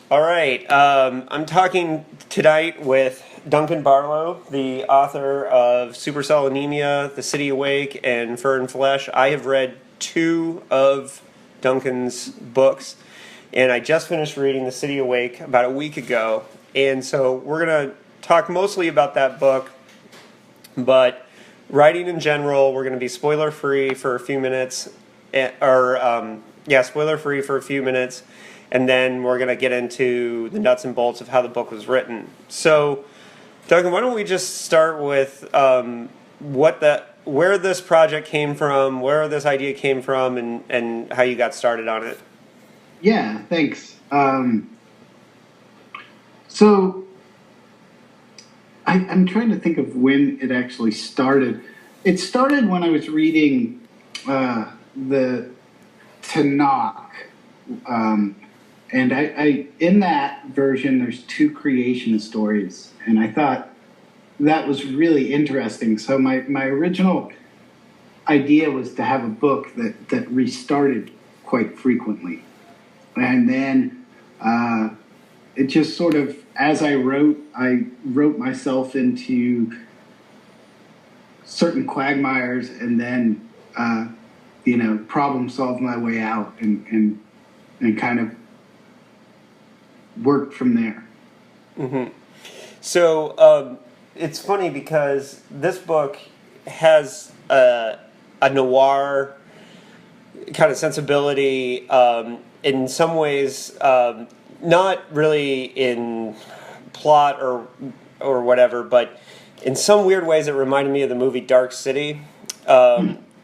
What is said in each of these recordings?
All right. I'm talking tonight with Duncan Barlow, the author of Supercell Anemia, The City Awake, and Fur and Flesh. I have read two of Duncan's books, and I just finished reading The City Awake about a week ago. And so we're going to talk mostly about that book, but writing in general, we're going to be spoiler free for a few minutes, spoiler free for a few minutes, and then we're going to get into the nuts and bolts of how the book was written. So, Duncan, why don't we just start with where this project came from, where this idea came from, and how you got started on it. Yeah, thanks. So I'm trying to think of when it actually started. It started when I was reading the Tanakh. And I in that version, there's two creation stories. And I thought that was really interesting. So my original idea was to have a book that restarted quite frequently. And then it just sort of, as I wrote myself into certain quagmires and then, problem solved my way out and kind of worked from there. Mm-hmm. So it's funny because this book has a noir kind of sensibility. In some ways, not really in plot or whatever, but in some weird ways, it reminded me of the movie Dark City.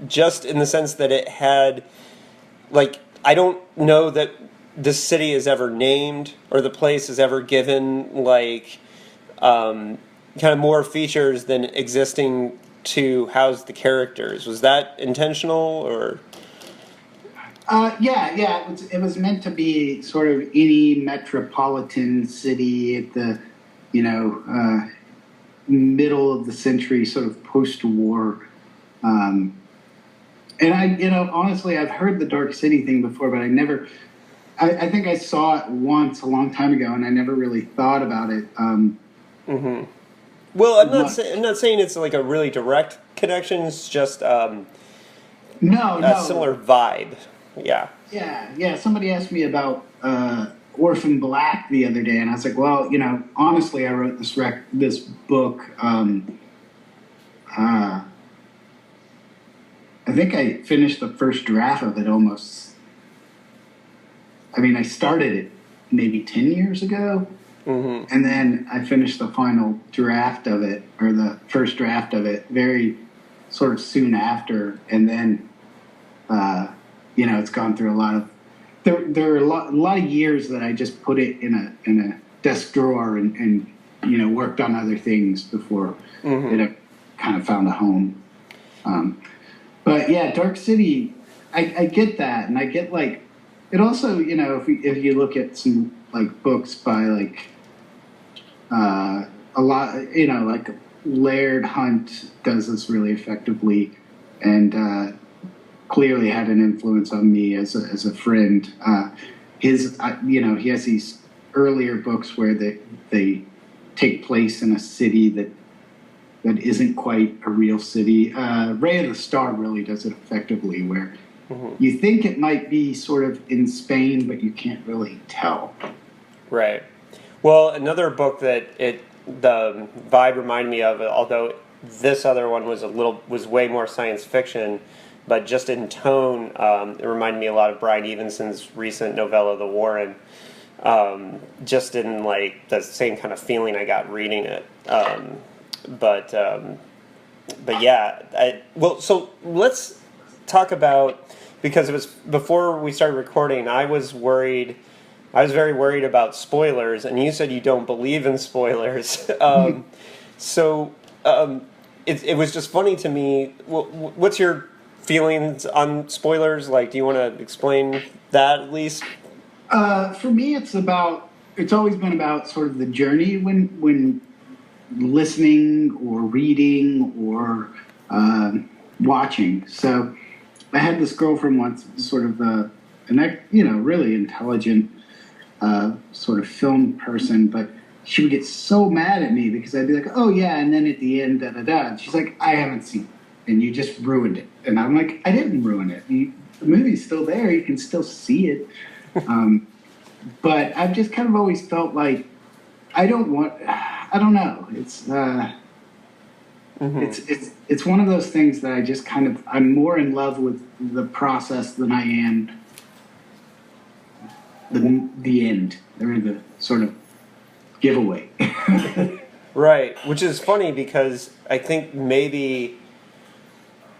Just in the sense that it had, like, I don't know that this city is ever named or the place is ever given kind of more features than existing to house the characters. Was that intentional or? Yeah. It was meant to be sort of any metropolitan city at the, middle of the century, sort of post-war. And honestly, I've heard the Dark City thing before, but I think I saw it once a long time ago, and I never really thought about it. Mm-hmm. Well, I'm not saying it's like a really direct connection. It's just No, a no. similar vibe. Yeah. Yeah. Somebody asked me about Orphan Black the other day, and I was like, well, honestly, I wrote this book. I think I finished the first draft of it almost. I mean, I started it maybe 10 years ago, and then I finished the final draft of it, or the first draft of it, very sort of soon after, and then, it's gone through a lot of. There are a lot of years that I just put it in a desk drawer and worked on other things before it kind of found a home. But yeah, Dark City, I get that, and I get it also, if you look at some books by a lot, Laird Hunt does this really effectively, and clearly had an influence on me as a friend. He has these earlier books where they take place in a city that isn't quite a real city. Ray of the Star really does it effectively, where you think it might be sort of in Spain, but you can't really tell. Right. Well, another book that the vibe reminded me of, although this other one was way more science fiction, but just in tone, it reminded me a lot of Brian Evenson's recent novella, The Warren. Just in the same kind of feeling I got reading it. But yeah, so let's talk about, because it was before we started recording, I was very worried about spoilers, and you said you don't believe in spoilers. So it was just funny to me. What's your feelings on spoilers? Do you want to explain that at least? For me, it's always been about sort of the journey when listening or reading or watching. So I had this girlfriend once, sort of really intelligent, sort of film person, but she would get so mad at me because I'd be like, "Oh yeah," and then at the end, da da da. And she's like, "I haven't seen it, and you just ruined it." And I'm like, "I didn't ruin it. The movie's still there. You can still see it." But I've just kind of always felt like I don't know. It's one of those things that I just kind of, I'm more in love with the process than I am the end, or the sort of giveaway. Right, which is funny because I think maybe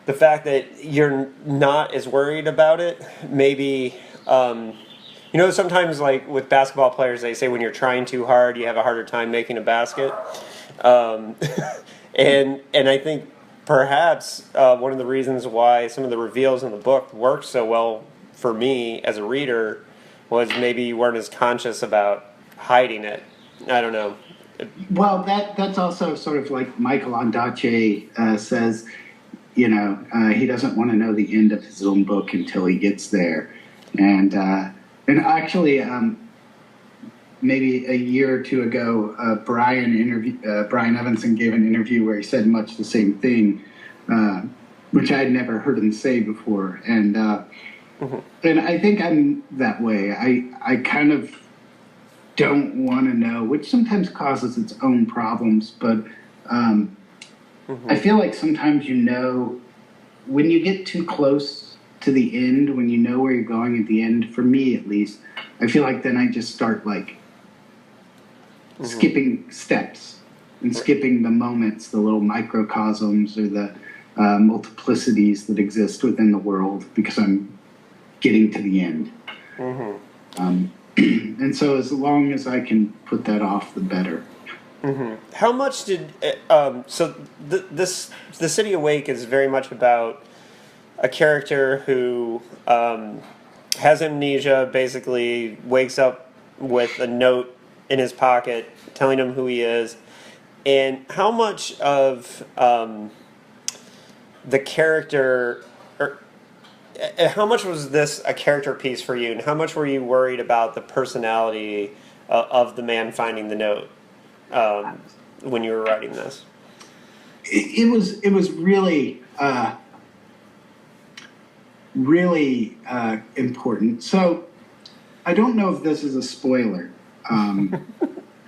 the fact that you're not as worried about it, maybe, sometimes like with basketball players, they say when you're trying too hard, you have a harder time making a basket. Um, and I think perhaps one of the reasons why some of the reveals in the book worked so well for me as a reader was maybe you weren't as conscious about hiding it. I don't know. Well, that's also sort of like Michael Ondaatje says, he doesn't want to know the end of his own book until he gets there. And actually, maybe a year or two ago, Brian Evanson gave an interview where he said much the same thing, which I had never heard him say before. And and I think I'm that way. I kind of don't want to know, which sometimes causes its own problems, but I feel like sometimes when you get too close to the end, when you know where you're going at the end, for me at least, I feel like then I just start like skipping steps and skipping the moments, the little microcosms or the multiplicities that exist within the world because I'm getting to the end. And so as long as I can put that off, the better. How much did the City Awake is very much about a character who has amnesia, basically wakes up with a note in his pocket telling him who he is, and how much of the character, or how much was this a character piece for you, and how much were you worried about the personality of the man finding the note when you were writing this? It was really really important. So I don't know if this is a spoiler,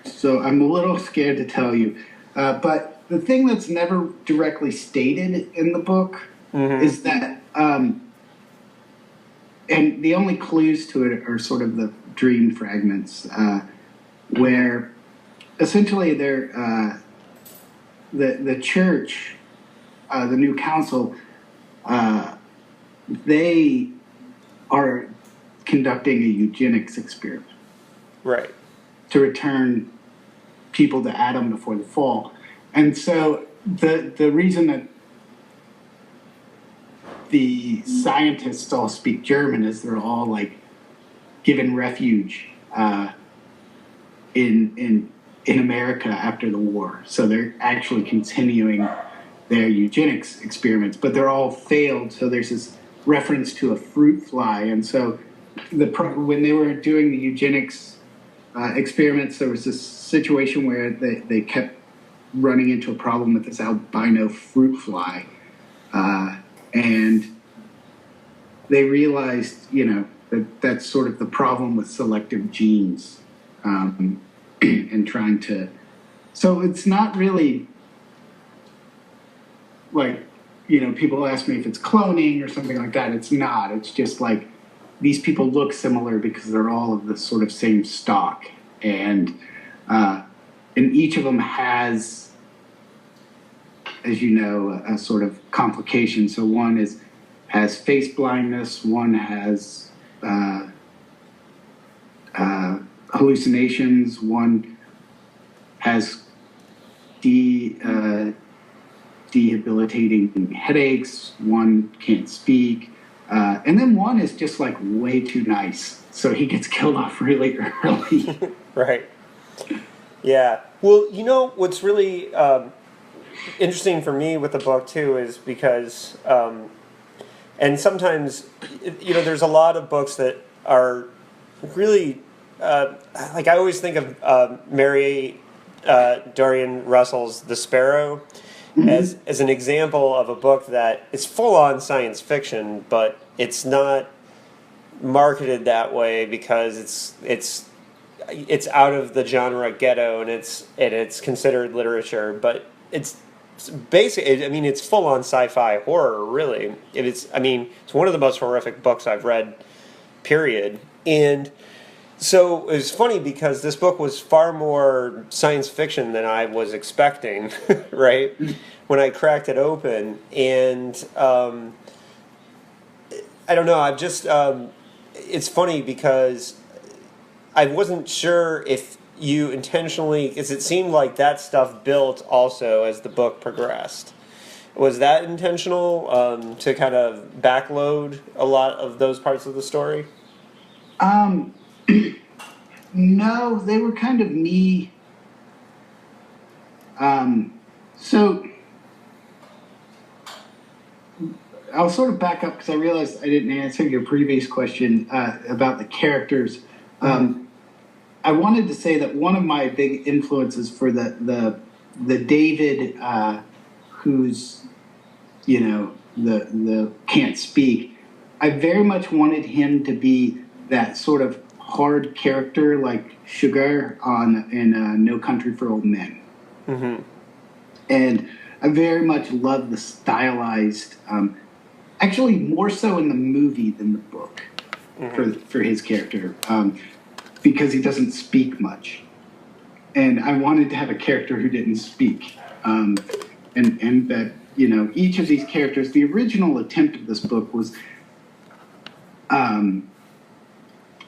so I'm a little scared to tell you. But the thing that's never directly stated in the book is that, and the only clues to it are sort of the dream fragments, where essentially they're the church, the new council, they are conducting a eugenics experiment, right, to return people to Adam before the fall. And so the reason that the scientists all speak German is they're all like given refuge in America after the war. So they're actually continuing their eugenics experiments, but they're all failed. So there's this reference to a fruit fly. And so when they were doing the eugenics experiments, there was this situation where they kept running into a problem with this albino fruit fly. And they realized, that's sort of the problem with selective genes, and trying to. So it's not really like, people ask me if it's cloning or something like that. It's not. It's just like these people look similar because they're all of the sort of same stock, and each of them has, as you know, a sort of complication. So one has face blindness, one has hallucinations, one has debilitating headaches, one can't speak, and then one is just like way too nice, so he gets killed off really early. Right. Yeah. Well, what's really interesting for me with the book too is because, and sometimes, there's a lot of books that are really like I always think of Mary Dorian Russell's The Sparrow as an example of a book that is full on science fiction, but it's not marketed that way because it's out of the genre ghetto and it's considered literature, but it's basic. I mean, it's full on sci-fi horror. Really, it's one of the most horrific books I've read. Period. And so it was funny because this book was far more science fiction than I was expecting. Right when I cracked it open, and I don't know. I've just it's funny because I wasn't sure if you intentionally, because it seemed like that stuff built also as the book progressed. Was that intentional to kind of backload a lot of those parts of the story? No, they were kind of me. So I'll sort of back up because I realized I didn't answer your previous question about the characters. I wanted to say that one of my big influences for the David who's the can't speak. I very much wanted him to be that sort of hard character like Sugar in No Country for Old Men. Mm-hmm. And I very much love the stylized, actually more so in the movie than the book, for his character, because he doesn't speak much. And I wanted to have a character who didn't speak. And that, each of these characters, the original attempt of this book was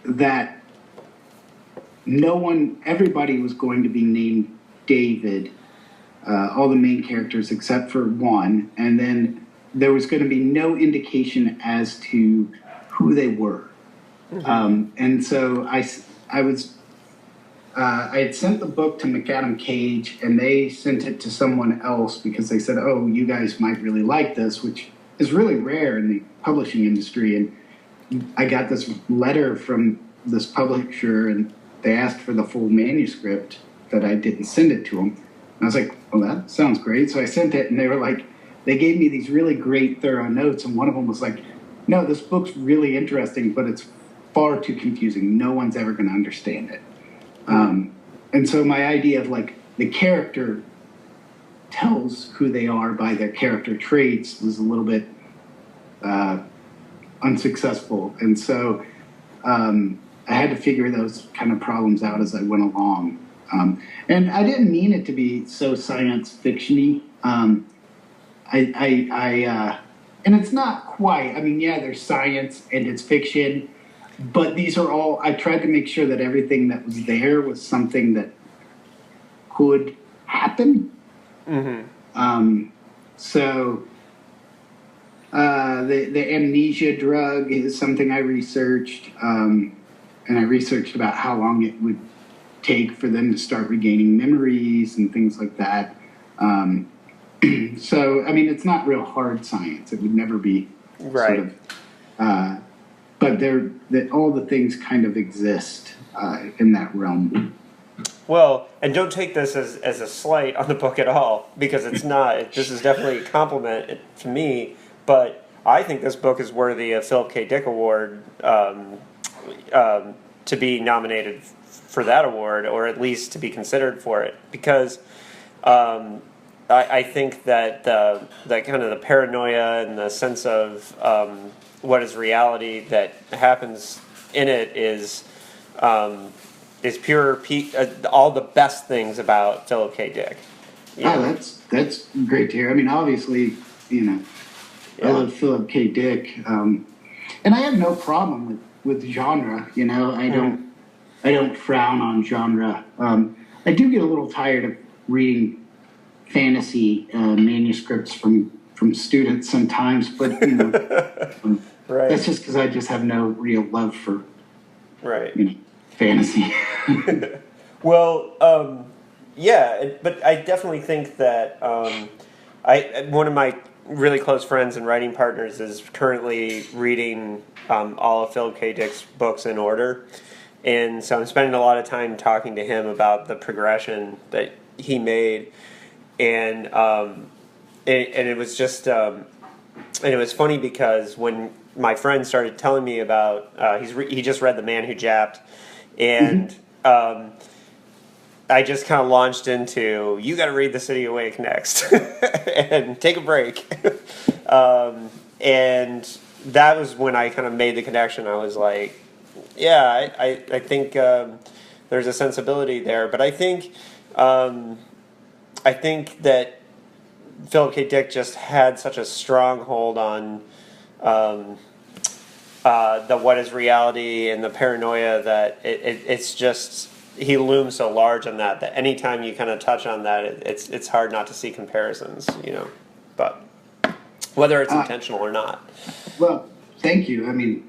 that everybody was going to be named David, all the main characters except for one, and then there was going to be no indication as to who they were. And so I had sent the book to McAdam Cage, and they sent it to someone else because they said, "Oh, you guys might really like this," which is really rare in the publishing industry. And I got this letter from this publisher, and they asked for the full manuscript, that I didn't send it to them. And I was like, "Well, that sounds great." So I sent it, and they were like, they gave me these really great, thorough notes, and one of them was like, "No, this book's really interesting, but it's far too confusing. No one's ever going to understand it." And so my idea of like the character tells who they are by their character traits was a little bit unsuccessful. And so I had to figure those kind of problems out as I went along. And I didn't mean it to be so science fiction-y. And it's not quite. I mean, yeah, there's science and it's fiction, but these are all, I tried to make sure that everything that was there was something that could happen. So the amnesia drug is something I researched, and I researched about how long it would take for them to start regaining memories and things like that. So, I mean, it's not real hard science. It would never be right. Sort of, but all the things kind of exist in that realm. Well, and don't take this as a slight on the book at all, because it's not. This is definitely a compliment to me, but I think this book is worthy of Philip K. Dick Award, to be nominated for that award, or at least to be considered for it, because I think that that kind of the paranoia and the sense of what is reality that happens in it is pure all the best things about Philip K. Dick. Oh, that's great to hear. I mean, obviously, I love Philip K. Dick, and I have no problem with genre. I don't frown on genre. I do get a little tired of reading fantasy manuscripts from students sometimes, but right. That's just because I just have no real love for fantasy. Well, yeah, but I definitely think that one of my really close friends and writing partners is currently reading all of Philip K. Dick's books in order, And so I'm spending a lot of time talking to him about the progression that he made, and it was just and it was funny because when my friend started telling me about he just read The Man Who Japped, and I just kind of launched into, you got to read The City Awake next and take a break. And that was when I kind of made the connection. I was like, yeah, I think there's a sensibility there. But I think that Philip K. Dick just had such a strong hold on the what is reality and the paranoia that it's just, he looms so large on that anytime you kind of touch on that, it's hard not to see comparisons, but whether it's intentional or not. Well, thank you. I mean,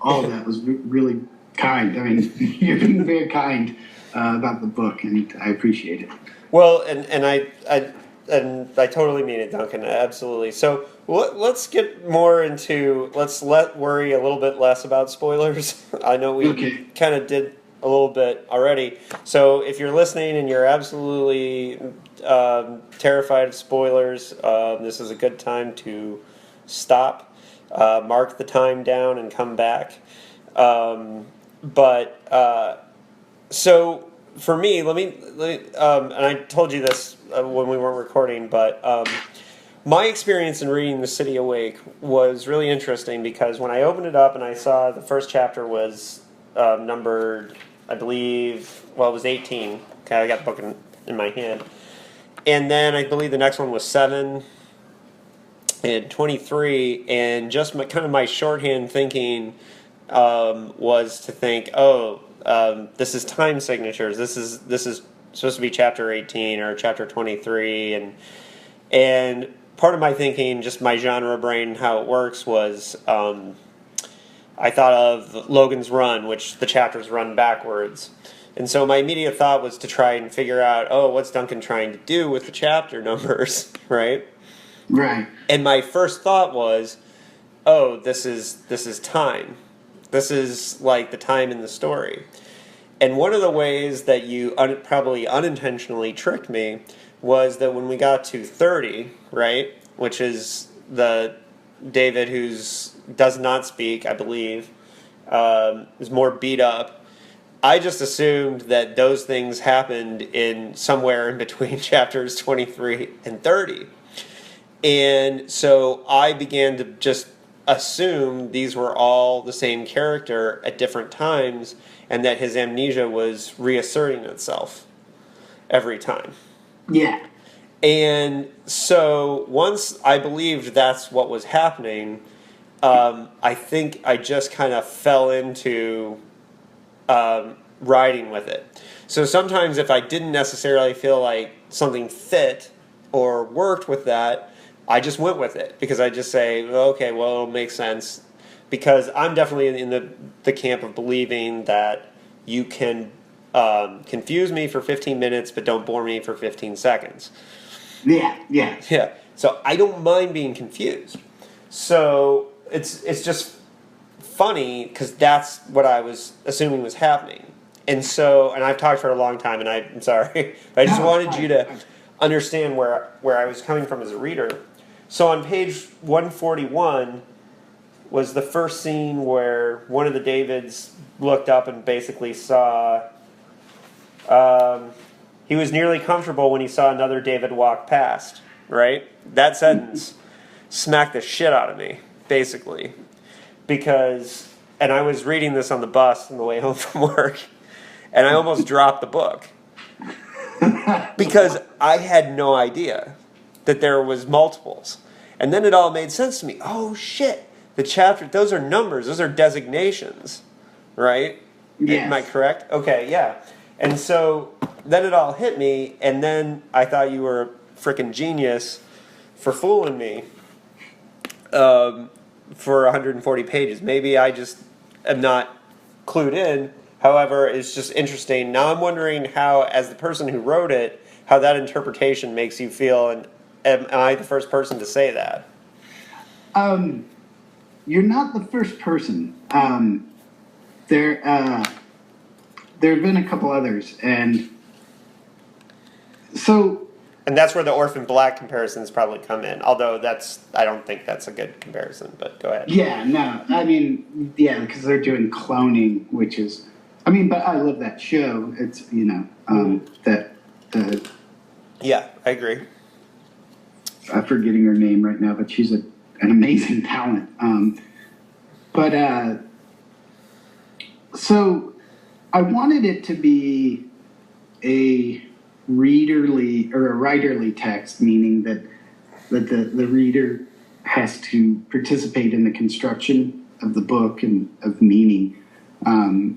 all of that was really kind. I mean, you're being very kind about the book, and I appreciate it. Well, and I totally mean it, Duncan. Absolutely. So let's get more into, let's worry a little bit less about spoilers. I know we kind of did a little bit already. So if you're listening and you're absolutely terrified of spoilers, this is a good time to stop, mark the time down, and come back. So for me, let me and I told you this when we weren't recording, but my experience in reading The City Awake was really interesting because when I opened it up and I saw the first chapter was numbered, I believe, it was 18. Okay, I got the book in my hand. And then I believe the next one was 7 and 23, and just my shorthand thinking was to think, this is time signatures. This is supposed to be chapter 18 or chapter 23, and part of my thinking, just my genre brain, how it works was, I thought of Logan's Run, which the chapters run backwards. And so my immediate thought was to try and figure out, what's Duncan trying to do with the chapter numbers, right? Right. And my first thought was, this is time. This is like the time in the story. And one of the ways that you probably unintentionally tricked me was that when we got to 30, right, which is the David who's does not speak, I believe, is more beat up. I just assumed that those things happened in somewhere in between chapters 23 and 30. And so I began to just assume these were all the same character at different times and that his amnesia was reasserting itself every time. Yeah. And so once I believed that's what was happening, I think I just kind of fell into riding with it. So sometimes if I didn't necessarily feel like something fit or worked with that, I just went with it because I just say, okay, well, it'll make sense. Because I'm definitely in the camp of believing that you can confuse me for 15 minutes, but don't bore me for 15 seconds. Yeah. So I don't mind being confused. So it's just funny because that's what I was assuming was happening. And so, and I've talked for a long time, and I'm sorry, but I just wanted you to understand where I was coming from as a reader. So on page 141 was the first scene where one of the Davids looked up and basically saw, he was nearly comfortable when he saw another David walk past, right? That sentence smacked the shit out of me, basically. Because, and I was reading this on the bus on the way home from work, and I almost dropped the book. Because I had no idea that there was multiples. And then it all made sense to me. Oh, shit. The chapter, those are numbers. Those are designations, right? Yes. Am I correct? Okay, yeah. And so then it all hit me, and then I thought you were a freaking genius for fooling me for 140 pages. Maybe I just am not clued in. However, it's just interesting. Now I'm wondering how, as the person who wrote it, how that interpretation makes you feel, and am I the first person to say that? You're not the first person. there have been a couple others, and so. And that's where the Orphan Black comparisons probably come in. Although I don't think that's a good comparison. But go ahead. Yeah, no, I mean, yeah, because they're doing cloning, which is, I mean, but I love that show. It's that the. Yeah, I agree. I'm forgetting her name right now, but she's an amazing talent. So I wanted it to be a readerly or a writerly text, meaning that the reader has to participate in the construction of the book and of meaning. And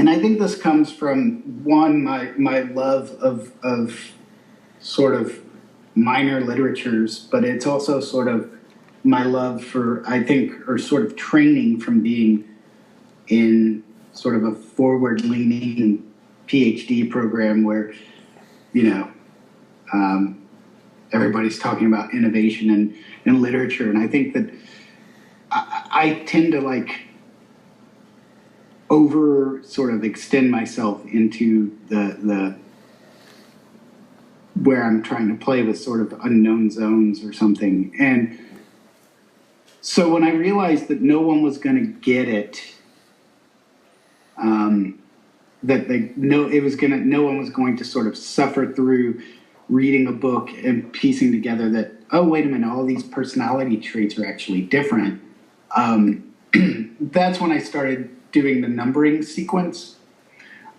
I think this comes from my love of sort of minor literatures, but it's also sort of my love for, I think, or sort of training from being in sort of a forward-leaning PhD program where, everybody's talking about innovation in literature. And I think that I tend to over sort of extend myself into the where I'm trying to play with sort of unknown zones or something. And so when I realized that no one was going to get it, no one was going to sort of suffer through reading a book and piecing together that, oh, wait a minute, all these personality traits are actually different. That's when I started doing the numbering sequence.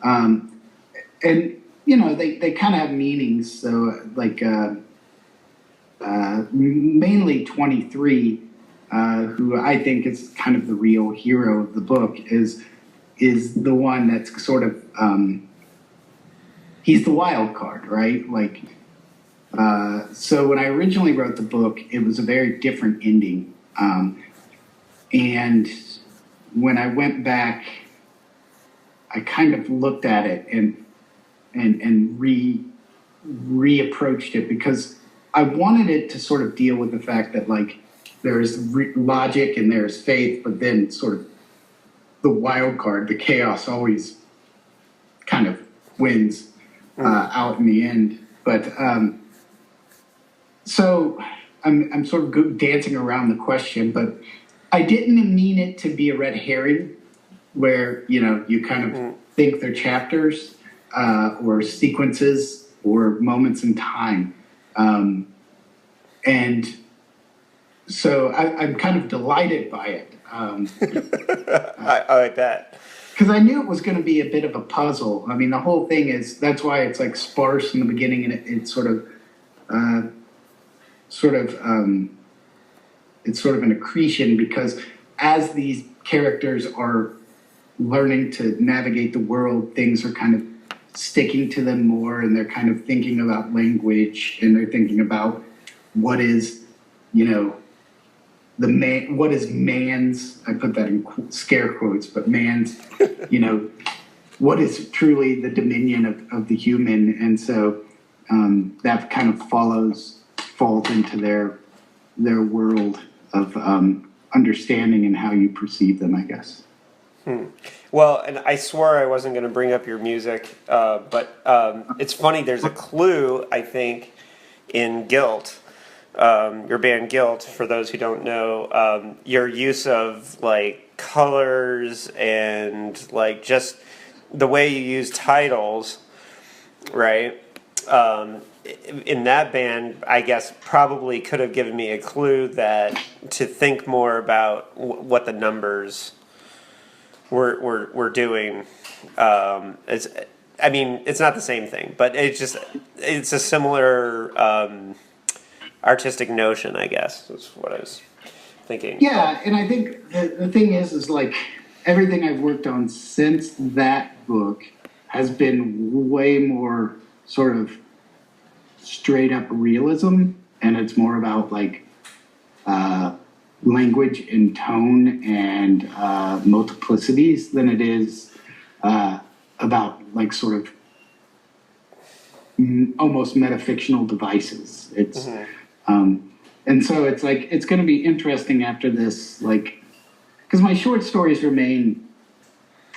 And, they kind of have meanings. So mainly 23, who I think is kind of the real hero of the book, is the one that's sort of, he's the wild card, right? So when I originally wrote the book, it was a very different ending. And when I went back, I kind of looked at it and reapproached it, because I wanted it to sort of deal with the fact that there's logic and there's faith, but then sort of the wild card, the chaos, always kind of wins out in the end. But so I'm sort of dancing around the question, but I didn't mean it to be a red herring where, you kind of think they're chapters or sequences or moments in time. And so I'm kind of delighted by it. I bet. Because I knew it was going to be a bit of a puzzle. I mean, the whole thing is, that's why it's sparse in the beginning, and it's sort of it's sort of an accretion, because as these characters are learning to navigate the world, things are kind of sticking to them more, and they're kind of thinking about language, and they're thinking about what is, what is man's, I put that in scare quotes, but man's, what is truly the dominion of the human. And so that kind of falls into their world of understanding and how you perceive them, I guess. Well, and I swore I wasn't going to bring up your music, but it's funny, there's a clue, I think, in Guilt. Your band Guilt, for those who don't know, your use of colors and just the way you use titles, right? In that band, I guess probably could have given me a clue that to think more about what the numbers were doing. It's not the same thing, but it's a similar artistic notion, I guess, is what I was thinking. Yeah, and I think the thing is everything I've worked on since that book has been way more sort of straight up realism, and it's more about language and tone and multiplicities than it is about sort of almost metafictional devices. It's and so it's it's going to be interesting after this, because my short stories remain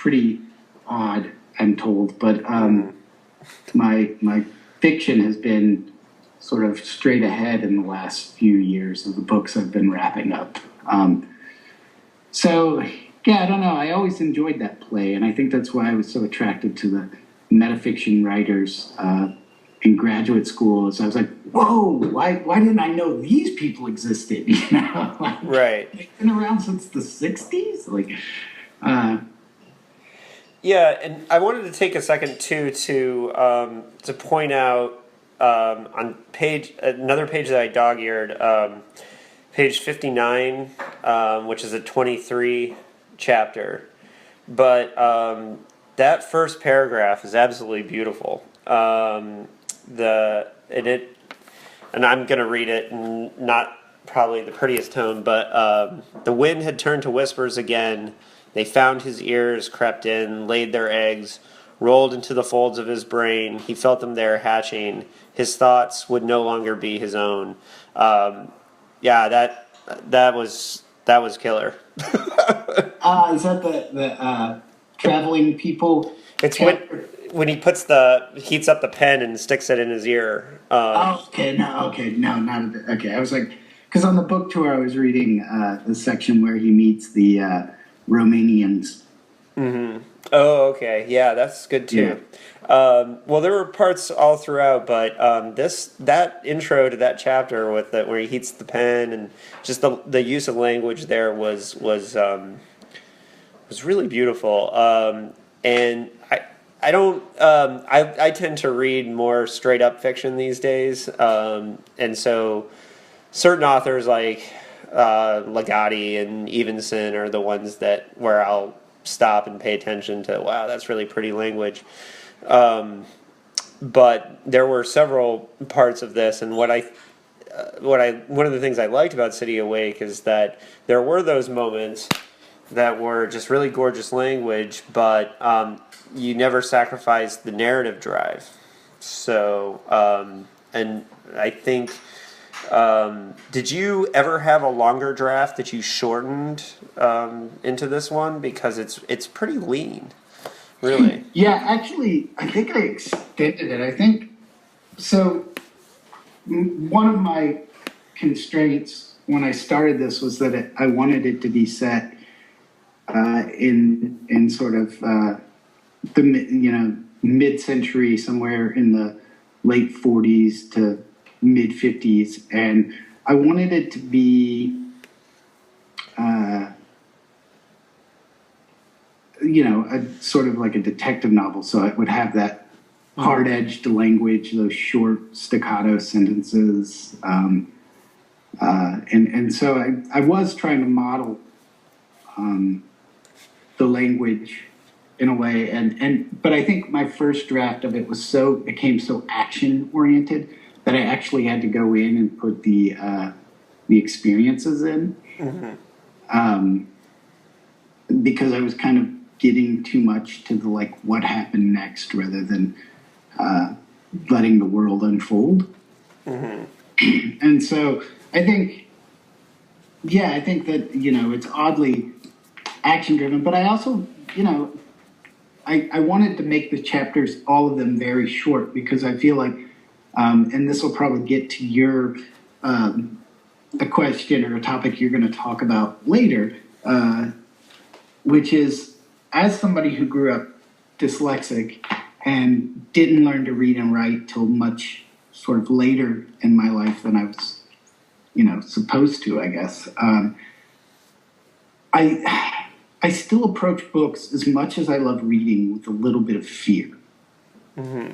pretty odd, I'm told, but my fiction has been sort of straight ahead in the last few years of the books I've been wrapping up. So, yeah, I don't know. I always enjoyed that play, and I think that's why I was so attracted to the metafiction writers in graduate school. So I was like, whoa, why didn't I know these people existed? You know, like, Right. they've been around since the 60s? Like, Yeah, and I wanted to take a second too to point out on another page that I dog-eared, page 59, which is a 23 chapter, but that first paragraph is absolutely beautiful. And I'm gonna read it, and not probably the prettiest tone, but the wind had turned to whispers again. They found his ears, crept in, laid their eggs, rolled into the folds of his brain. He felt them there hatching. His thoughts would no longer be his own. Yeah, that was killer. is that the traveling people? It's when he heats up the pen and sticks it in his ear. Okay, no, not a bit. Okay, I was like, because on the book tour I was reading the section where he meets the Romanians. Mm-hmm. Oh, okay. Yeah, that's good too. Yeah. Well, there were parts all throughout, but that intro to that chapter where he heats the pen and just the use of language there was really beautiful. And I don't I tend to read more straight up fiction these days, and so certain authors like Ligotti and Evenson are the ones where I'll stop and pay attention to. Wow, that's really pretty language. But there were several parts of this, and one of the things I liked about City Awake is that there were those moments that were just really gorgeous language, but you never sacrificed the narrative drive. So, and I think. Did you ever have a longer draft that you shortened into this one, because it's pretty lean, really? Yeah, actually, I think I extended it. I think so. One of my constraints when I started this was that I wanted it to be set in sort of the mid-century, somewhere in the late 40s to mid 50s, and I wanted it to be a sort of like a detective novel, so it would have that hard-edged language, those short staccato sentences, and so I was trying to model the language in a way, but I think my first draft of it became so action oriented that I actually had to go in and put the experiences in, because I was kind of getting too much to the what happened next rather than letting the world unfold. And so I think that it's oddly action driven, but I also I wanted to make the chapters, all of them, very short, because I feel like. And this will probably get to your a question or a topic you're going to talk about later, which is, as somebody who grew up dyslexic and didn't learn to read and write till much sort of later in my life than I was, supposed to, I guess. I still approach books, as much as I love reading, with a little bit of fear. Mm-hmm.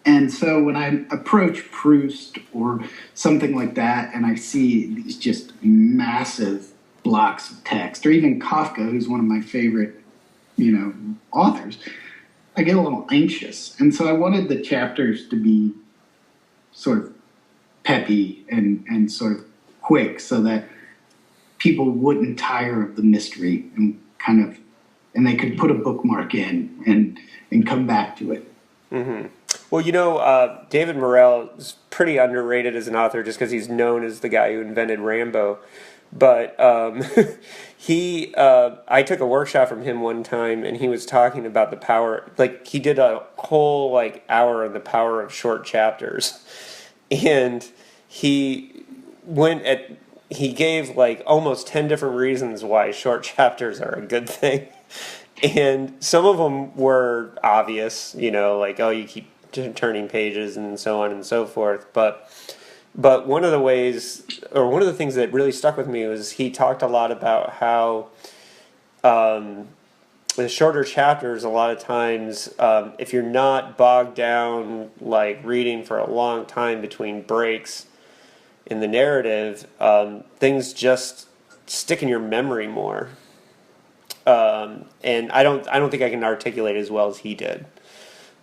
And so when I approach Proust or something like that, and I see these just massive blocks of text, or even Kafka, who's one of my favorite, authors, I get a little anxious. And so I wanted the chapters to be sort of peppy and sort of quick, so that people wouldn't tire of the mystery and they could put a bookmark in and come back to it. Mm-hmm. Well, David Morrell is pretty underrated as an author, just because he's known as the guy who invented Rambo. But I took a workshop from him one time, and he was talking about the power. Like he did a whole like hour on the power of short chapters, and he went at he gave like almost 10 different reasons why short chapters are a good thing. And some of them were obvious, like, oh, you keep turning pages and so on and so forth. But one of the ways, or one of the things that really stuck with me was he talked a lot about how the shorter chapters, a lot of times, if you're not bogged down, like reading for a long time between breaks in the narrative, things just stick in your memory more. And I don't think I can articulate as well as he did,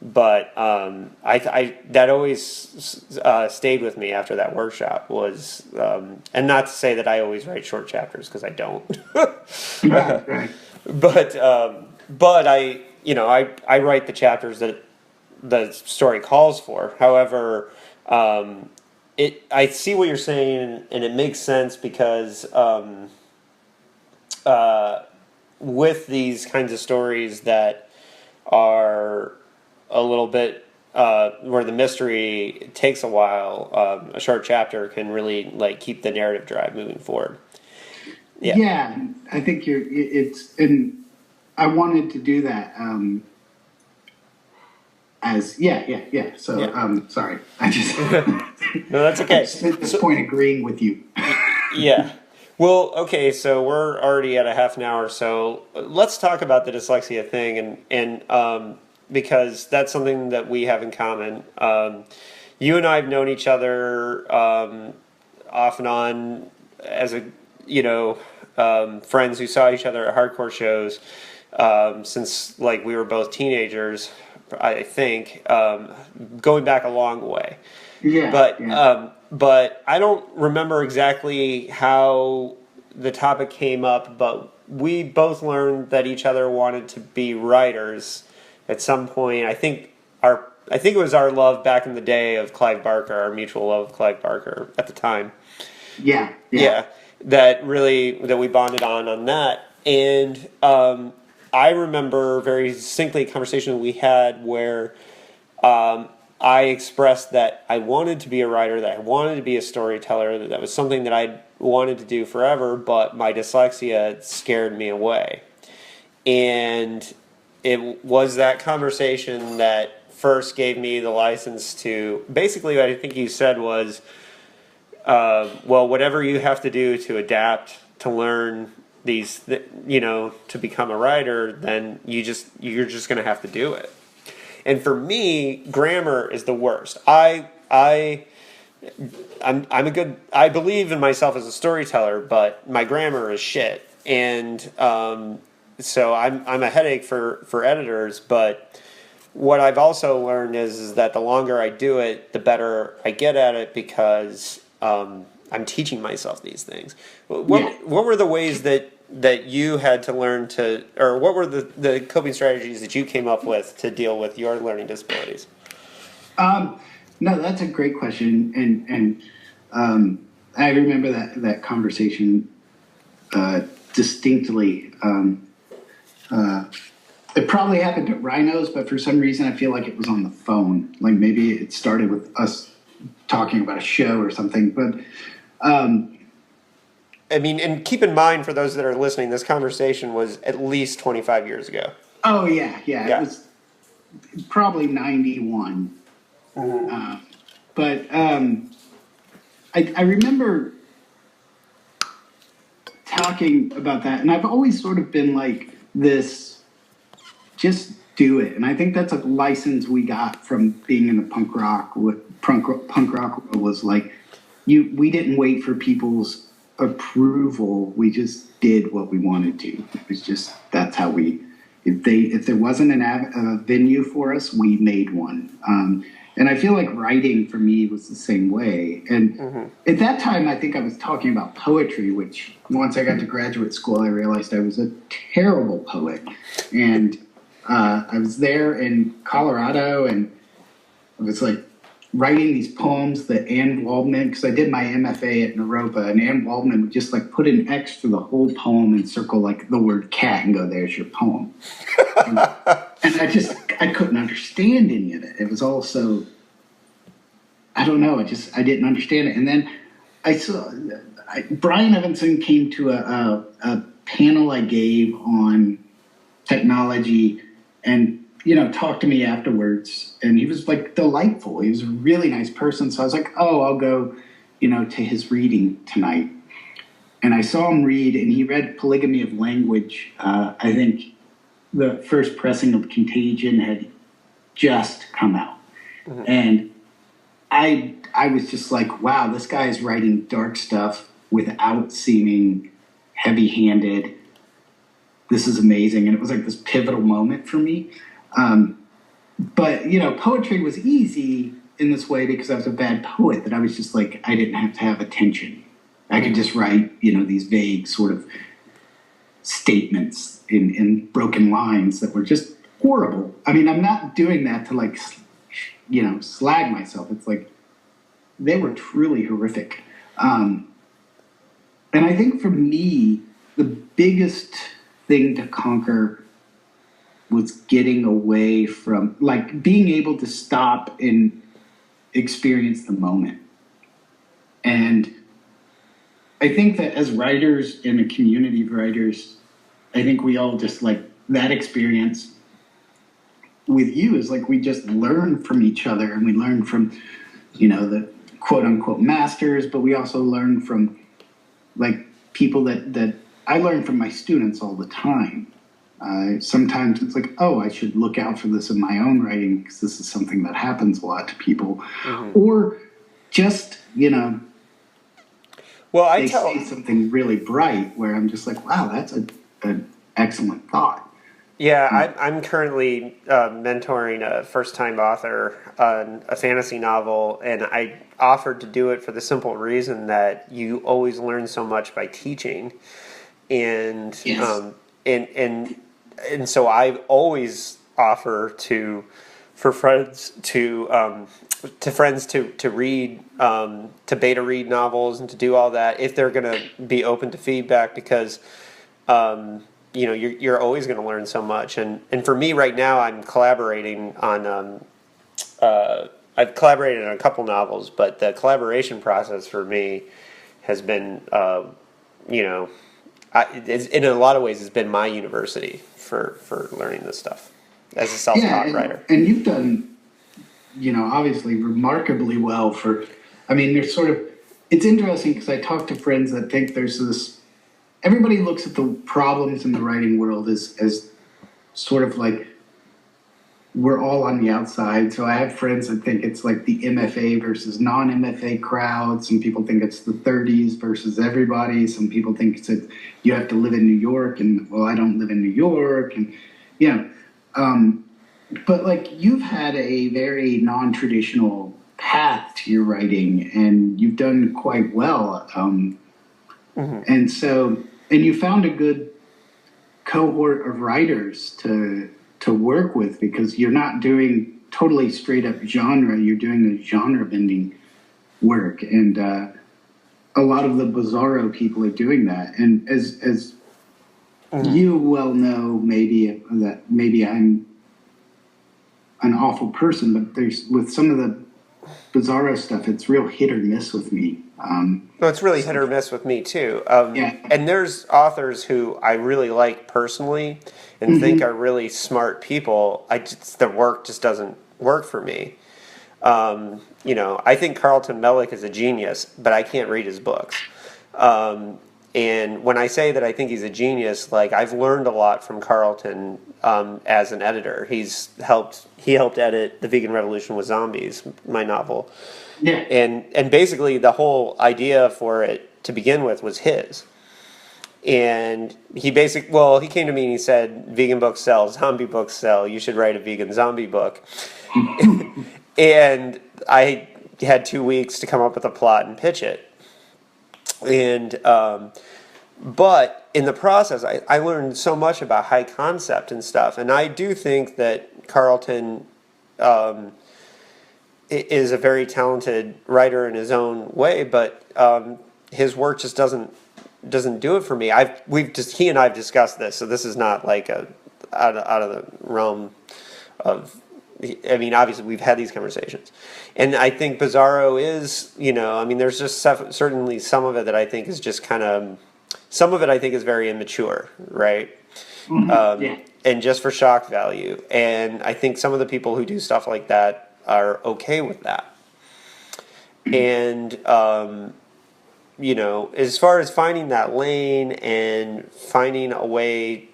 but I that always stayed with me after that workshop was, and not to say that I always write short chapters because I don't, Right. but I write the chapters that the story calls for. However, I see what you're saying, and it makes sense because with these kinds of stories that are a little bit where the mystery takes a while, a short chapter can really like keep the narrative drive moving forward. Yeah, I think and I wanted to do that. So, sorry, I just No, that's okay. I'm just at this point agreeing with you. Yeah. Well, okay, so we're already at a half an hour, so let's talk about the dyslexia thing, and because that's something that we have in common. You and I have known each other off and on as friends who saw each other at hardcore shows since like we were both teenagers, I think, going back a long way. Yeah. But I don't remember exactly how the topic came up, but we both learned that each other wanted to be writers at some point. I think it was our love back in the day of Clive Barker, our mutual love of Clive Barker at the time. Yeah. That we bonded on that. And I remember very distinctly a conversation we had where I expressed that I wanted to be a writer, that I wanted to be a storyteller, that was something that I wanted to do forever, but my dyslexia scared me away. And it was that conversation that first gave me the license to, basically what I think you said was, whatever you have to do to adapt, to learn these, to become a writer, then you're just going to have to do it. And for me, grammar is the worst. I believe in myself as a storyteller, but my grammar is shit. And so I'm a headache for editors. But what I've also learned is that the longer I do it, the better I get at it because I'm teaching myself these things. What were the ways that you had to learn or what were the coping strategies that you came up with to deal with your learning disabilities? No, that's a great question, and I remember that conversation distinctly. It probably happened at Rhinos, but for some reason I feel like it was on the phone. Like maybe it started with us talking about a show or something, but I mean, and keep in mind for those that are listening, this conversation was at least 25 years ago. Oh yeah. It was probably 91. Mm-hmm. But I remember talking about that, and I've always sort of been like this, just do it. And I think that's a license we got from being in the punk rock. Punk rock was like, we didn't wait for people's approval. We just did what we wanted to. It was just, that's how if there wasn't a venue for us, we made one. And I feel like writing for me was the same way. And at that time, I think I was talking about poetry, which once I got to graduate school, I realized I was a terrible poet. And I was there in Colorado, and I was like writing these poems that Anne Waldman, because I did my MFA at Naropa, and Anne Waldman would just like put an X for the whole poem and circle like the word cat and go, there's your poem. and, I couldn't understand any of it. It was all so, I don't know, I didn't understand it. And then Brian Evanson came to a panel I gave on technology and, talked to me afterwards. And he was like delightful. He was a really nice person. So I was like, oh, I'll go, to his reading tonight. And I saw him read, and he read Polygamy of Language. I think the first pressing of Contagion had just come out. Mm-hmm. And I was just like, wow, this guy is writing dark stuff without seeming heavy-handed. This is amazing. And it was like this pivotal moment for me. But, poetry was easy in this way because I was a bad poet, that I was just like, I didn't have to have attention. I could just write, these vague sort of statements in broken lines that were just horrible. I mean, I'm not doing that to like, slag myself. It's like, they were truly horrific. And I think for me, the biggest thing to conquer was getting away from, like, being able to stop and experience the moment. And I think that as writers in a community of writers, I think we all just like that experience with you is like we just learn from each other, and we learn from, the quote unquote masters, but we also learn from like people that I learn from my students all the time. Sometimes it's like, oh, I should look out for this in my own writing because this is something that happens a lot to people. Mm-hmm. Or just, well, they say something really bright where I'm just like, wow, that's an excellent thought. Yeah, I'm currently mentoring a first-time author on a fantasy novel, and I offered to do it for the simple reason that you always learn so much by teaching, and yes. And so I always offer for friends to read to beta read novels and to do all that if they're going to be open to feedback, because you're always going to learn so much. And for me right now, I'm collaborating on I've collaborated on a couple novels, but the collaboration process for me has been in a lot of ways it's been my university for learning this stuff as a self-taught writer. And you've done, obviously remarkably well there's sort of, it's interesting because I talk to friends that think there's this, everybody looks at the problems in the writing world as sort of like we're all on the outside. So I have friends that think it's like the MFA versus non-MFA crowd. Some people think it's the 30s versus everybody. Some people think it's that you have to live in New York, and well, I don't live in New York, and but like you've had a very non-traditional path to your writing, and you've done quite well. Mm-hmm. And you found a good cohort of writers to work with, because you're not doing totally straight up genre, you're doing the genre bending work, and a lot of the bizarro people are doing that. And as mm-hmm. you well know, maybe I'm an awful person, but there's with some of the bizarro stuff, it's real hit or miss with me. Well, it's really hit or miss with me too. And there's authors who I really like personally and mm-hmm. think are really smart people. Their work just doesn't work for me. I think Carlton Mellick is a genius, but I can't read his books. And when I say that I think he's a genius, like I've learned a lot from Carlton as an editor. He helped edit The Vegan Revolution with Zombies, my novel. Yeah. And basically the whole idea for it to begin with was his. And he came to me and he said, vegan books sell, zombie books sell, you should write a vegan zombie book. And I had 2 weeks to come up with a plot and pitch it. And but in the process, I learned so much about high concept and stuff. And I do think that Carlton is a very talented writer in his own way, but his work just doesn't do it for me. He and I have discussed this, so this is not like out of the realm of. I mean, obviously we've had these conversations, and I think Bizarro is, I mean, there's just certainly some of it that I think is just kind of, some of it I think is very immature, right? Yeah. And just for shock value, and I think some of the people who do stuff like that are okay with that, and as far as finding that lane and finding a way,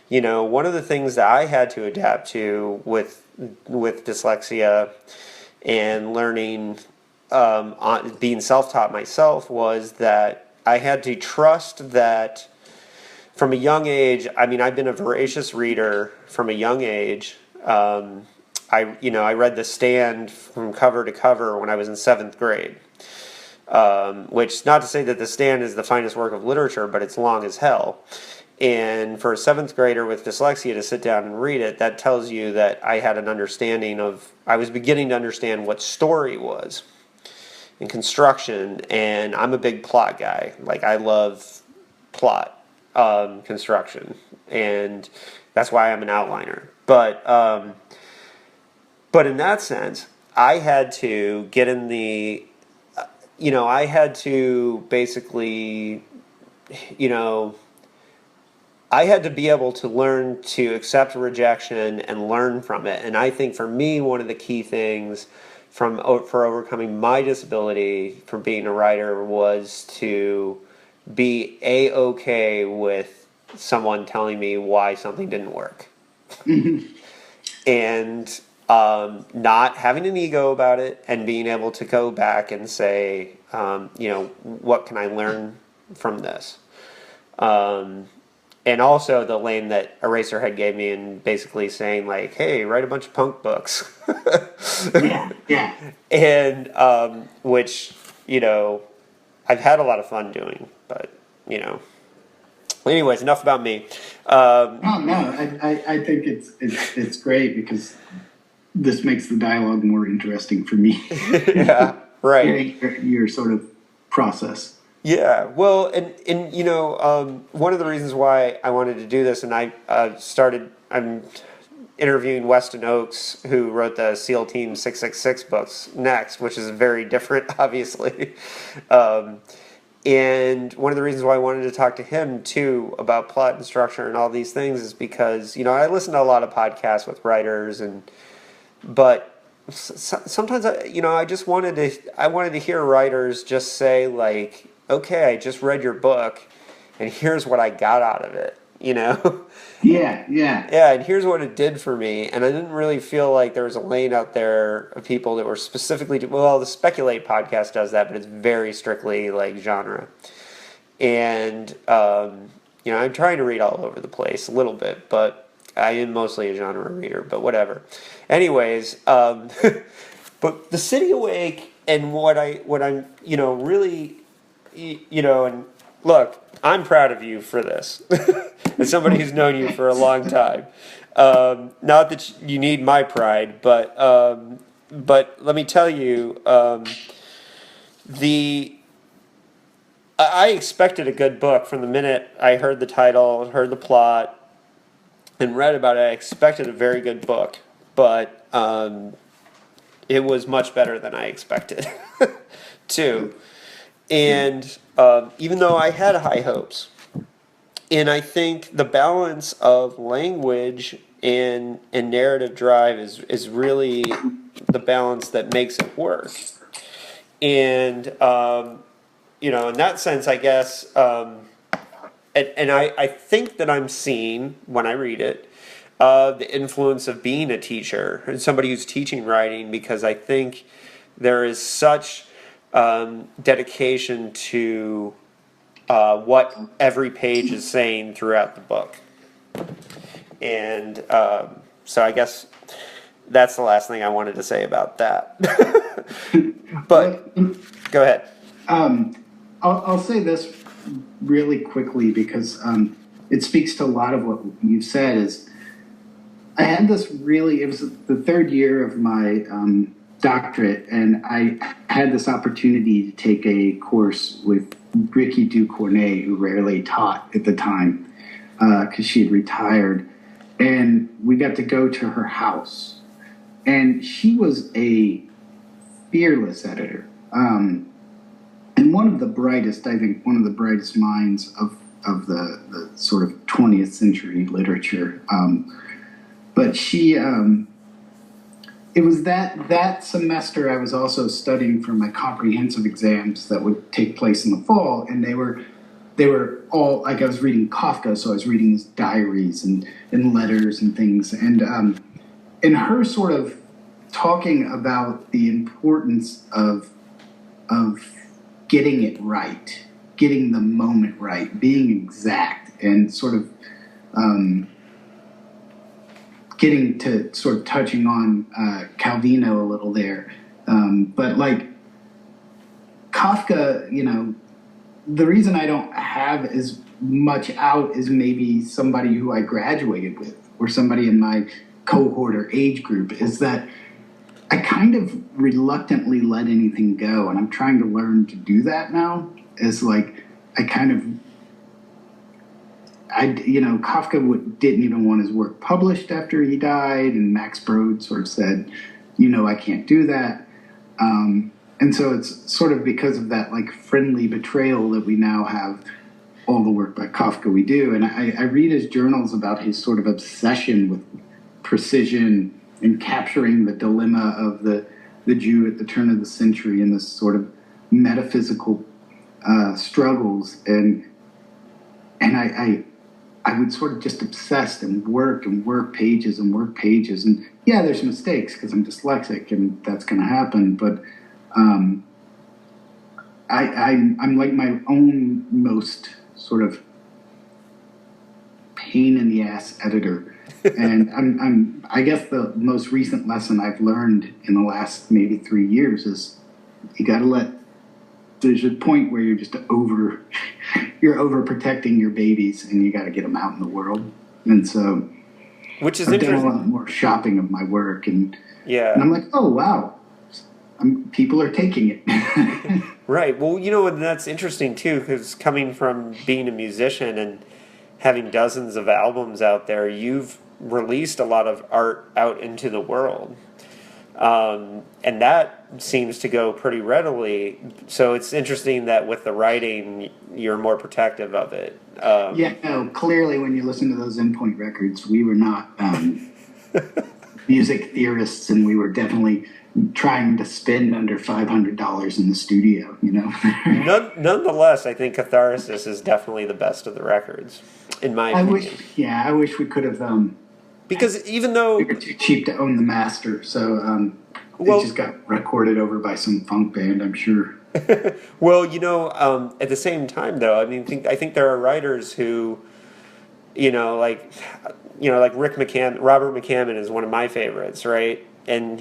one of the things that I had to adapt to with dyslexia and learning, being self-taught myself, was that I had to trust that from a young age. I mean, I've been a voracious reader from a young age. I read The Stand from cover to cover when I was in 7th grade. Which, not to say that The Stand is the finest work of literature, but it's long as hell. And for a 7th grader with dyslexia to sit down and read it, that tells you that I had an understanding I was beginning to understand what story was and construction, and I'm a big plot guy. Like, I love plot, construction, and that's why I'm an outliner. But in that sense, I had to get in I had to basically, I had to be able to learn to accept rejection and learn from it. And I think for me, one of the key things for overcoming my disability from being a writer was to be A-okay with someone telling me why something didn't work. And not having an ego about it, and being able to go back and say, what can I learn from this? And also the lane that Eraserhead gave me in basically saying, like, hey, write a bunch of punk books. Yeah. And which, I've had a lot of fun doing, but, anyways, enough about me. No, I think it's great because this makes the dialogue more interesting for me. Yeah, right. Your sort of process. Yeah, well, and one of the reasons why I wanted to do this, and I'm interviewing Weston Oakes, who wrote the SEAL Team 666 books, next, which is very different, obviously. And one of the reasons why I wanted to talk to him, too, about plot and structure and all these things is because, I listen to a lot of podcasts with writers, but sometimes I just wanted to hear writers just say, like, okay, I just read your book and here's what I got out of it, Yeah. Yeah, and here's what it did for me. And I didn't really feel like there was a lane out there of people that were specifically, the Speculate podcast does that, but it's very strictly like genre. And I'm trying to read all over the place a little bit, but I am mostly a genre reader, but whatever. Anyways, but The City Awake, and what I'm really, and look, I'm proud of you for this. As somebody who's known you for a long time. Not that you need my pride, but let me tell you, I expected a good book from the minute I heard the title, heard the plot, and read about it. I expected a very good book, but it was much better than I expected, too. And even though I had high hopes, and I think the balance of language and narrative drive is really the balance that makes it work. And in that sense, I guess, and I think that I'm seeing when I read it the influence of being a teacher and somebody who's teaching writing, because I think there is such dedication to what every page is saying throughout the book. And so I guess that's the last thing I wanted to say about that. But go ahead. I'll say this really quickly because it speaks to a lot of what you've said. Is I had this it was the third year of my doctorate, and I had this opportunity to take a course with Ricky Ducournay, who rarely taught at the time because she had retired. And we got to go to her house. And she was a fearless editor. And one of the brightest, I think, one of the brightest minds of the sort of 20th century literature. But she, it was that semester I was also studying for my comprehensive exams that would take place in the fall, and they were all, like, I was reading Kafka, so I was reading his diaries and letters and things, and her sort of talking about the importance of getting it right, getting the moment right, being exact, and sort of getting to sort of touching on Calvino a little there. But like Kafka, you know, the reason I don't have as much out as maybe somebody who I graduated with or somebody in my cohort or age group is that I kind of reluctantly let anything go. And I'm trying to learn to do that now. It's like Kafka didn't even want his work published after he died, and Max Brod sort of said, I can't do that. And so it's sort of because of that, like, friendly betrayal that we now have all the work by Kafka we do. And I read his journals about his sort of obsession with precision and capturing the dilemma of the Jew at the turn of the century and this sort of metaphysical struggles. And I would sort of just obsess and work pages and work pages. And yeah, there's mistakes because I'm dyslexic and that's going to happen. But I'm like my own most sort of pain in the ass editor. And I guess the most recent lesson I've learned in the last maybe 3 years is you got to there's a point where you're just you're overprotecting your babies, and you got to get them out in the world. And so, which is I've interesting. done a lot more shopping of my work, and yeah, and I'm like, oh wow, people are taking it. Right. Well, and that's interesting too, because coming from being a musician and having dozens of albums out there, you've released a lot of art out into the world. And that seems to go pretty readily. So it's interesting that with the writing, you're more protective of it. Clearly when you listen to those Endpoint records, we were not music theorists, and we were definitely trying to spend under $500 in the studio, Nonetheless, I think Catharsis is definitely the best of the records, in my opinion. I wish we could have... because even though... we were too cheap to own the master, so it just got recorded over by some funk band, I'm sure. Well, at the same time, though, I think there are writers who, like Robert McCammon is one of my favorites, right? And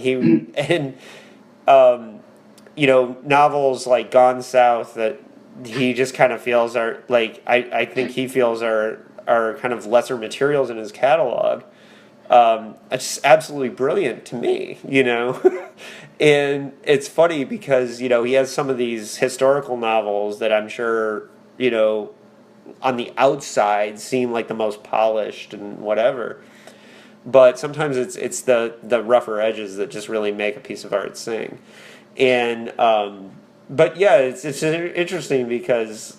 novels like Gone South that he just kind of feels are like I think he feels are kind of lesser materials in his catalog. It's just absolutely brilliant to me, and it's funny because he has some of these historical novels that I'm sure on the outside seem like the most polished and whatever, but sometimes it's the rougher edges that just really make a piece of art sing. And but yeah, it's interesting because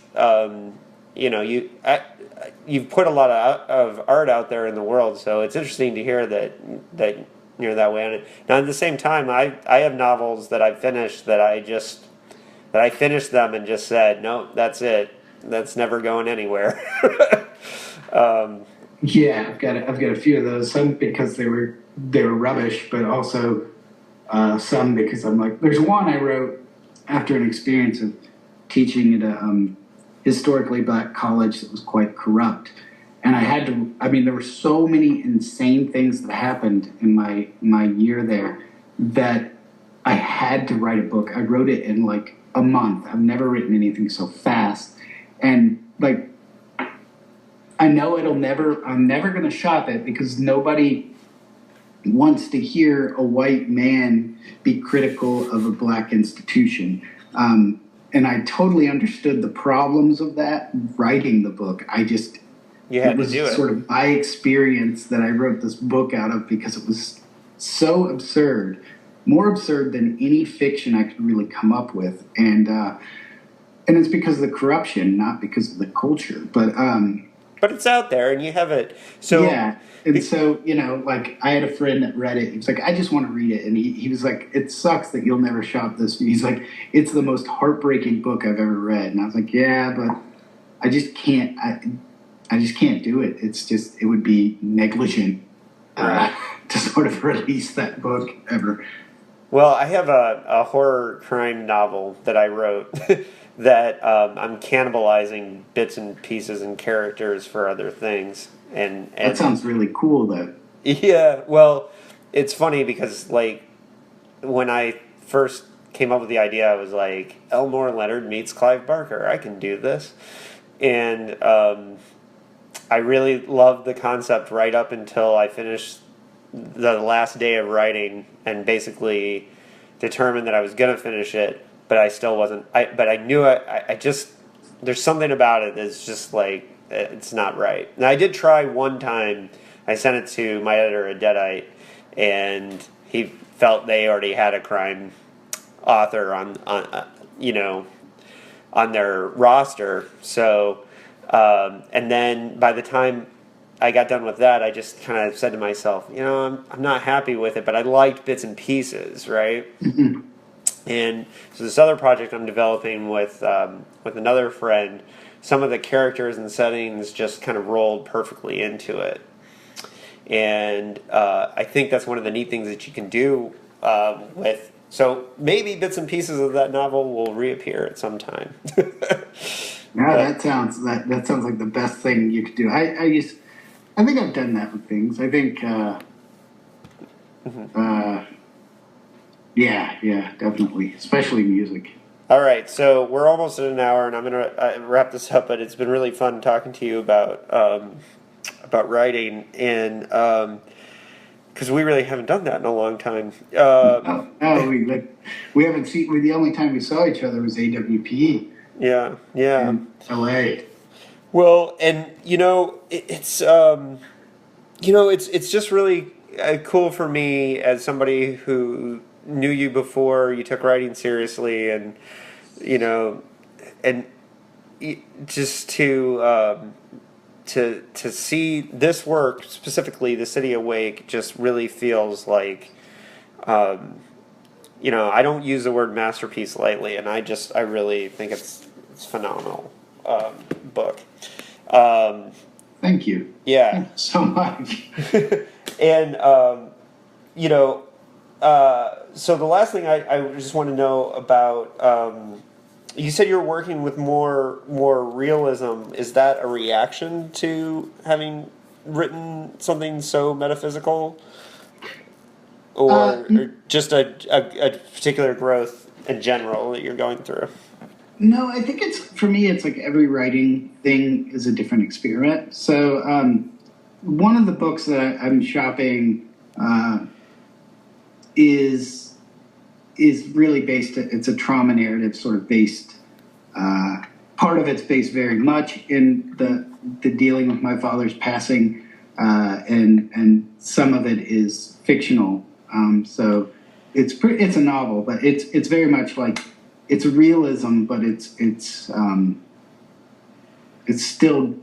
you've put a lot of art out there in the world, so it's interesting to hear that you're that way on it. Now, at the same time, I have novels that I've finished that I finished them and just said, no, that's it. That's never going anywhere. Yeah, I've got a few of those. Some because they were rubbish, but also some because I'm like, there's one I wrote after an experience of teaching at a historically black college that was quite corrupt, and I had to. There were so many insane things that happened in my year there that I had to write a book. I wrote it in like a month. I've never written anything so fast, and like. I know I'm never going to shop it because nobody wants to hear a white man be critical of a black institution. And I totally understood the problems of that writing the book. It was sort of my experience that I wrote this book out of, because it was so absurd, more absurd than any fiction I could really come up with. And it's because of the corruption, not because of the culture. But it's out there, and you have it. So yeah, and so, like, I had a friend that read it. He was like, I just want to read it. And he was like, it sucks that you'll never shop this. He's like, it's the most heartbreaking book I've ever read. And I was like, yeah, but I just can't. I just can't do it. It would be negligent to sort of release that book ever. Well, I have a horror crime novel that I wrote that I'm cannibalizing bits and pieces and characters for other things. And that sounds really cool, though. Yeah, well, it's funny because, like, when I first came up with the idea, I was like, Elmore Leonard meets Clive Barker. I can do this. And I really loved the concept right up until I finished the last day of writing and basically determined that I was going to finish it, but I still wasn't. But I knew I just, there's something about it that's just like, it's not right. And I did try one time. I sent it to my editor, a Deadite, and he felt they already had a crime author on their roster. So, and then by the time I got done with that, I just kind of said to myself, I'm not happy with it, but I liked bits and pieces, right? Mm-hmm. And so this other project I'm developing with another friend, some of the characters and settings just kind of rolled perfectly into it. And I think that's one of the neat things that you can do with. So maybe bits and pieces of that novel will reappear at some time. That sounds like the best thing you could do. I think I've done that with things. I think, yeah, definitely, especially music. All right, so we're almost at an hour, and I'm going to wrap this up. But it's been really fun talking to you about writing, and because we really haven't done that in a long time. We haven't seen. The only time we saw each other was AWP. Yeah. In LA. Well, and it's just really cool for me as somebody who knew you before you took writing seriously, and just to see this work, specifically The City Awake, just really feels like I don't use the word masterpiece lightly, and I really think it's phenomenal book. Thank you. Yeah. Thank you so much. And so the last thing I just want to know about, you said you're working with more realism. Is that a reaction to having written something so metaphysical, or just a particular growth in general that you're going through? No, I think for me, it's like every writing thing is a different experiment. So one of the books that I'm shopping is really based, it's a trauma narrative sort of based, part of it's based very much in the dealing with my father's passing, and some of it is fictional. So it's a novel, but it's very much like, it's realism, but it's still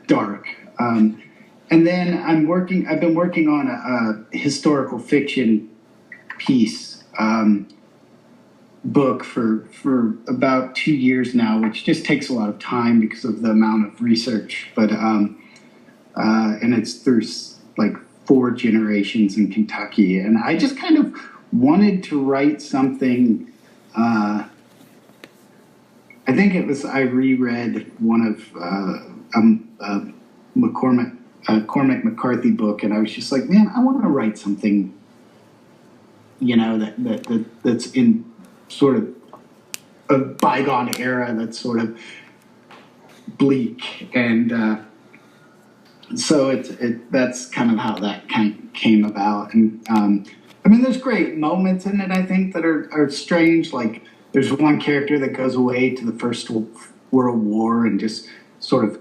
dark. And then I've been working on a historical fiction piece, book for about 2 years now, which just takes a lot of time because of the amount of research. But and it's through like 4 generations in Kentucky, and I just kind of wanted to write something. I think it was, I reread one of Cormac McCarthy book, and I was just like, man, I want to write something, that's in sort of a bygone era, that's sort of bleak, and So that's kind of how that kind of came about. And I mean, there's great moments in it, I think, that are strange. Like there's one character that goes away to the First World War and just sort of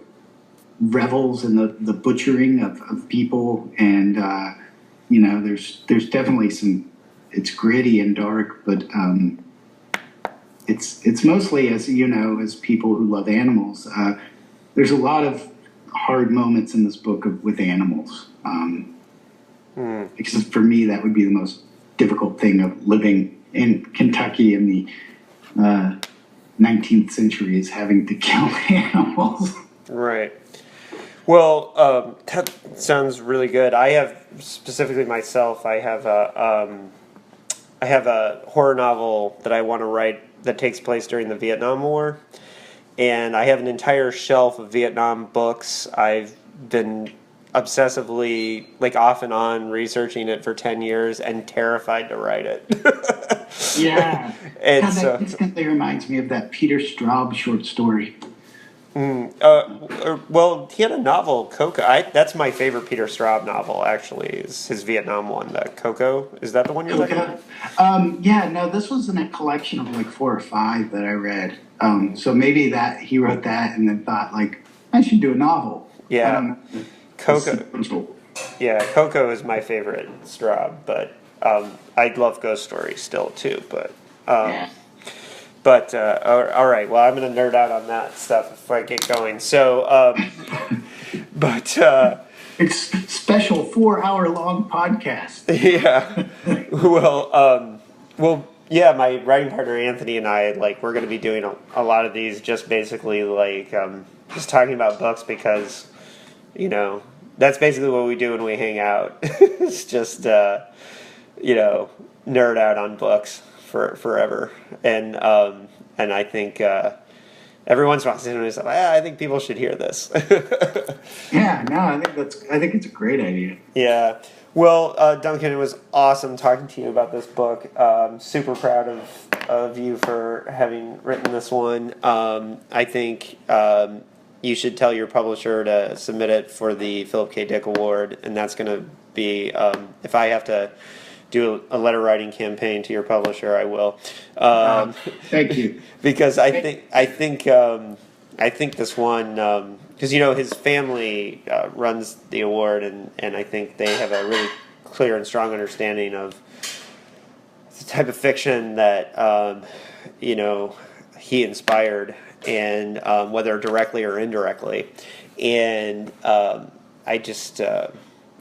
revels in the butchering of people. And there's definitely some. It's gritty and dark, but it's mostly, as you know, as people who love animals. There's a lot of hard moments in this book with animals. Because for me, that would be the most difficult thing of living in Kentucky in the 19th century, is having to kill animals. Right. Well, that sounds really good. I have, specifically myself, I have a horror novel that I want to write that takes place during the Vietnam War, and I have an entire shelf of Vietnam books. I've been obsessively, like off and on, researching it for 10 years and terrified to write it. Yeah. And God, so, that instantly reminds me of that Peter Straub short story. well, he had a novel, Coco. That's my favorite Peter Straub novel, actually, is his Vietnam one, the Coco. Is that the one you're talking about? Yeah, no, this was in a collection of like 4 or 5 that I read. So maybe that he wrote that and then thought like, I should do a novel. I don't Yeah, know. Coco. Yeah, Coco is my favorite Straub, but I love Ghost Story still too. Yeah. All right. Well, I'm gonna nerd out on that stuff if I get going. So, but It's special 4-hour long podcast. yeah. Well, yeah. My writing partner Anthony and I, like, we're gonna be doing a lot of these, just basically like just talking about books because, that's basically what we do when we hang out. It's just nerd out on books for forever, and I think every once in a while, I think people should hear this. Yeah, no, I think it's a great idea. Yeah. Well, Duncan, it was awesome talking to you about this book. Super proud of you for having written this one. I think you should tell your publisher to submit it for the Philip K. Dick Award, and that's going to be, if I have to do a letter writing campaign to your publisher, I will. Thank you. Because I think this one, because his family runs the award, and I think they have a really clear and strong understanding of the type of fiction that he inspired, and whether directly or indirectly, and I just.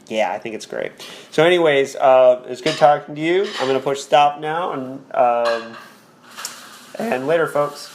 Yeah, I think it's great. So anyways, it's good talking to you. I'm going to push stop now, and later, folks.